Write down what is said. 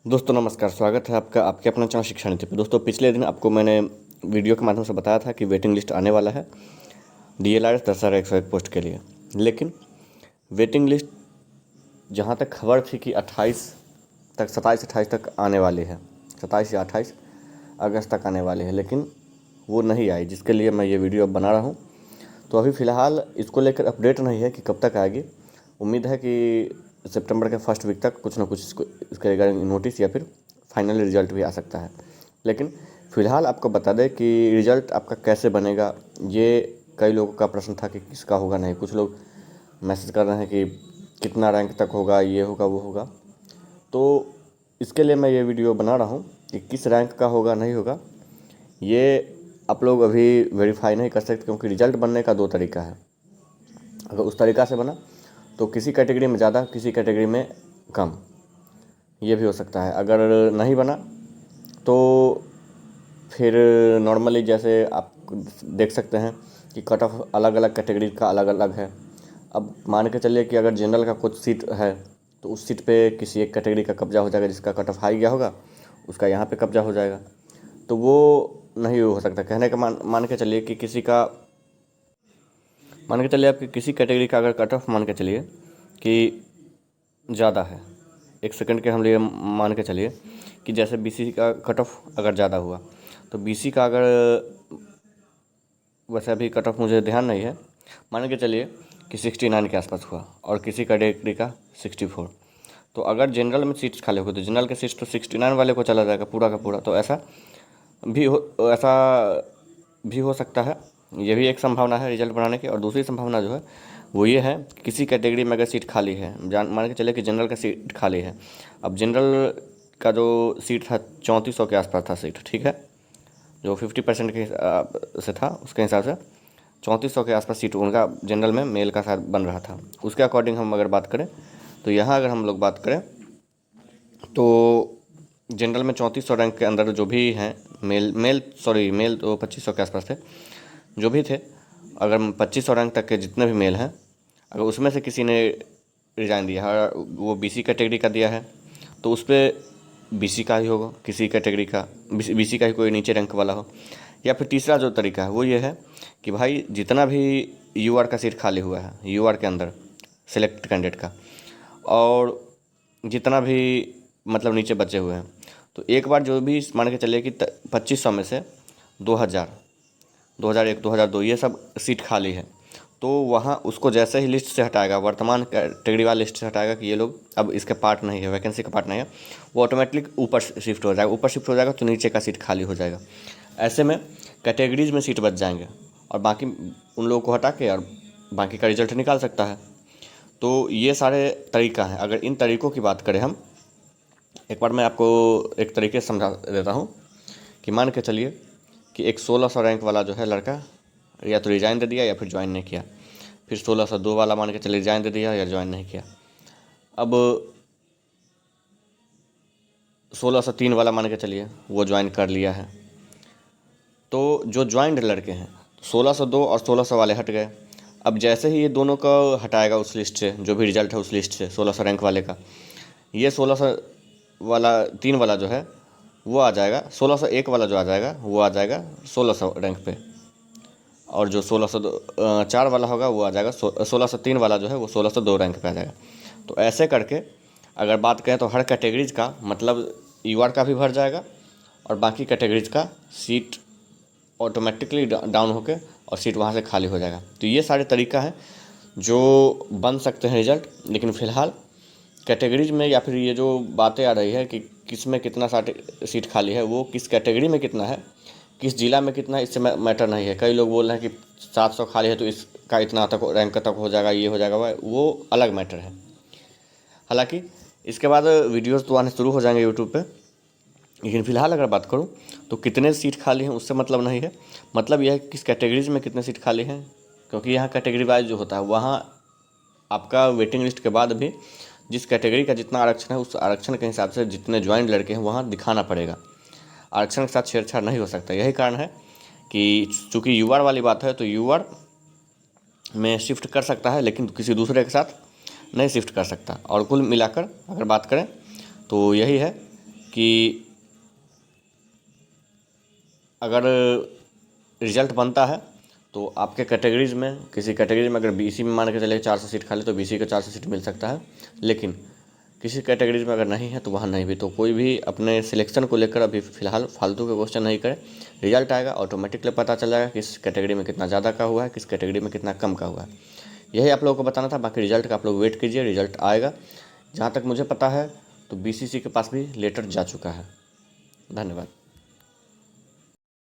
दोस्तों नमस्कार, स्वागत है आपका आपके अपना चैनल शिक्षा नीति पे। दोस्तों पिछले दिन आपको मैंने वीडियो के माध्यम से बताया था कि वेटिंग लिस्ट आने वाला है DLRS 10,101 पोस्ट के लिए। लेकिन वेटिंग लिस्ट जहां तक खबर थी कि 27-28 तक आने वाली है, 27 या 28 अगस्त तक आने वाली है, लेकिन वो नहीं आई, जिसके लिए मैं ये वीडियो अब बना रहा हूँ। तो अभी फ़िलहाल इसको लेकर अपडेट नहीं है कि कब तक आएगी। उम्मीद है कि सितंबर के फर्स्ट वीक तक कुछ ना कुछ इसके रिगार्डिंग नोटिस या फिर फाइनल रिजल्ट भी आ सकता है। लेकिन फ़िलहाल आपको बता दें कि रिज़ल्ट आपका कैसे बनेगा, ये कई लोगों का प्रश्न था कि किसका होगा नहीं। कुछ लोग मैसेज कर रहे हैं कि कितना रैंक तक होगा, ये होगा वो होगा। तो इसके लिए मैं ये वीडियो बना रहा हूँ कि किस रैंक का होगा नहीं होगा, ये आप लोग अभी वेरीफाई नहीं कर सकते, क्योंकि रिज़ल्ट बनने का दो तरीका है। अगर उस तरीक़ा से बना तो किसी कैटेगरी में ज़्यादा, किसी कैटेगरी में कम, ये भी हो सकता है। अगर नहीं बना तो फिर नॉर्मली जैसे आप देख सकते हैं कि कट ऑफ अलग अलग कैटेगरी का अलग अलग है। अब मान के चलिए कि अगर जनरल का कुछ सीट है तो उस सीट पे किसी एक कैटेगरी का कब्जा हो जाएगा, जिसका कट ऑफ हाई गया होगा उसका यहाँ पे कब्जा हो जाएगा। तो वो नहीं हो सकता। कहने का मान के चलिए कि आपकी किसी कैटेगरी का अगर कट ऑफ मान के चलिए कि ज़्यादा है, एक सेकंड के हम लिए मान के चलिए कि जैसे BC का कट ऑफ अगर ज़्यादा हुआ तो BC का अगर, वैसे अभी कट ऑफ मुझे ध्यान नहीं है, मान के चलिए कि 69 के आसपास हुआ और किसी कैटेगरी का 64, तो अगर जनरल में सीट्स खाली होगी तो जनरल के सीट्स तो 69 वाले को चला जाएगा पूरा का पूरा। तो ऐसा भी हो सकता है। ये भी एक संभावना है रिजल्ट बनाने की। और दूसरी संभावना जो है वो ये है कि किसी कैटेगरी में अगर सीट खाली है, मान के चलिए कि जनरल का सीट खाली है। अब जनरल का जो सीट था 3400 के आसपास था सीट, ठीक है, जो 50% के से था उसके हिसाब से 3400 के आसपास सीट उनका जनरल में मेल का साथ बन रहा था। उसके अकॉर्डिंग हम अगर बात करें तो यहाँ अगर हम लोग बात करें तो जनरल में 3400 रैंक के अंदर जो भी हैं मेल तो 2500 के आसपास थे, जो भी थे, अगर 2500 रैंक तक के जितने भी मेल हैं, अगर उसमें से किसी ने रिज़ाइन दिया है, वो BC कैटेगरी का दिया है, तो उस पर BC का ही होगा, किसी कैटेगरी का BC का ही कोई नीचे रैंक वाला हो। या फिर तीसरा जो तरीका है वो ये है कि भाई जितना भी UR का सीट खाली हुआ है, UR के अंदर सेलेक्ट कैंडिडेट का, और जितना भी मतलब नीचे बचे हुए हैं, तो एक बार जो भी मान के चलिए कि 2500 में से 2000, 2001, 2002 ये सब सीट खाली है, तो वहाँ उसको जैसे ही लिस्ट से हटाएगा, वर्तमान कैटेगरी वाला लिस्ट से हटाएगा कि ये लोग अब इसके पार्ट नहीं है, वैकेंसी का पार्ट नहीं है, वो ऑटोमेटिक ऊपर शिफ्ट हो जाएगा। तो नीचे का सीट खाली हो जाएगा। ऐसे में कैटेगरीज में सीट बच जाएंगे और बाकी उन लोगों को हटा के और बाकी का रिजल्ट निकाल सकता है। तो ये सारे तरीका हैं। अगर इन तरीक़ों की बात करें हम, एक बार मैं आपको एक तरीके से समझा देता हूँ कि मान के चलिए कि एक 1600 रैंक वाला जो है लड़का या तो रिज़ाइन दे दिया या फिर ज्वाइन नहीं किया। फिर 1602 वाला मान के चलिए रिज़ाइन दे दिया या ज्वाइन नहीं किया। अब 1603 वाला मान के चलिए वो ज्वाइन कर लिया है। तो जो ज्वाइंड लड़के हैं 1602 और 1600 वाले हट गए। अब जैसे ही ये दोनों को हटाएगा उस लिस्ट से, जो भी रिजल्ट है उस लिस्ट से 1600 रैंक वाले का, ये 1600 वाला 3 वाला जो है वो आ जाएगा, 1601 वाला जो आ जाएगा वो आ जाएगा 1600 रैंक पे, और जो 1604 वाला होगा वो आ जाएगा 1603 वाला जो है वो 1602 रैंक पे आ जाएगा। तो ऐसे करके अगर बात करें तो हर कैटेगरीज का मतलब UR का भी भर जाएगा और बाकी कैटेगरीज का सीट ऑटोमेटिकली डाउन होके और सीट वहाँ से खाली हो जाएगा। तो ये सारे तरीका हैं जो बन सकते हैं रिजल्ट। लेकिन फ़िलहाल कैटेगरीज में या फिर ये जो बातें आ रही है कि किस में कितना सीट खाली है, वो किस कैटेगरी में कितना है, किस ज़िला में कितना है, इससे मैटर नहीं है। कई लोग बोल रहे हैं कि 700 खाली है तो इसका इतना तक रैंक तक हो जाएगा, ये हो जाएगा, वो अलग मैटर है। हालांकि इसके बाद वीडियोस तो आने शुरू हो जाएंगे यूट्यूब पे, लेकिन फ़िलहाल अगर बात करूं तो कितने सीट खाली हैं उससे मतलब नहीं है। मतलब यह है कि किस कैटेगरीज में कितने सीट खाली हैं, क्योंकि यहाँ कैटेगरी वाइज जो होता है वहाँ आपका वेटिंग लिस्ट के बाद भी जिस कैटेगरी का जितना आरक्षण है उस आरक्षण के हिसाब से जितने ज्वाइंट लड़के हैं वहाँ दिखाना पड़ेगा। आरक्षण के साथ छेड़छाड़ नहीं हो सकता। यही कारण है कि चूँकि UR वाली बात है तो UR में शिफ्ट कर सकता है, लेकिन किसी दूसरे के साथ नहीं शिफ्ट कर सकता। और कुल मिलाकर अगर बात करें तो यही है कि अगर रिजल्ट बनता है तो आपके कैटेगरीज में, किसी कैटेगरी में अगर बीसी में मान के चले 400 सीट खाली तो बीसी का 400 सीट मिल सकता है, लेकिन किसी कैटेगरीज में अगर नहीं है तो वहाँ नहीं भी। तो कोई भी अपने सिलेक्शन को लेकर अभी फ़िलहाल फालतू के क्वेश्चन नहीं करे। रिजल्ट आएगा ऑटोमेटिकली पता चल जाएगा किस कैटेगरी में कितना ज़्यादा का हुआ है, किस कैटेगरी में कितना कम का हुआ है। यही आप लोगों को बताना था। बाकी रिजल्ट का आप लोग वेट कीजिए, रिजल्ट आएगा। जहाँ तक मुझे पता है तो बीसीसी के पास भी लेटर जा चुका है। धन्यवाद।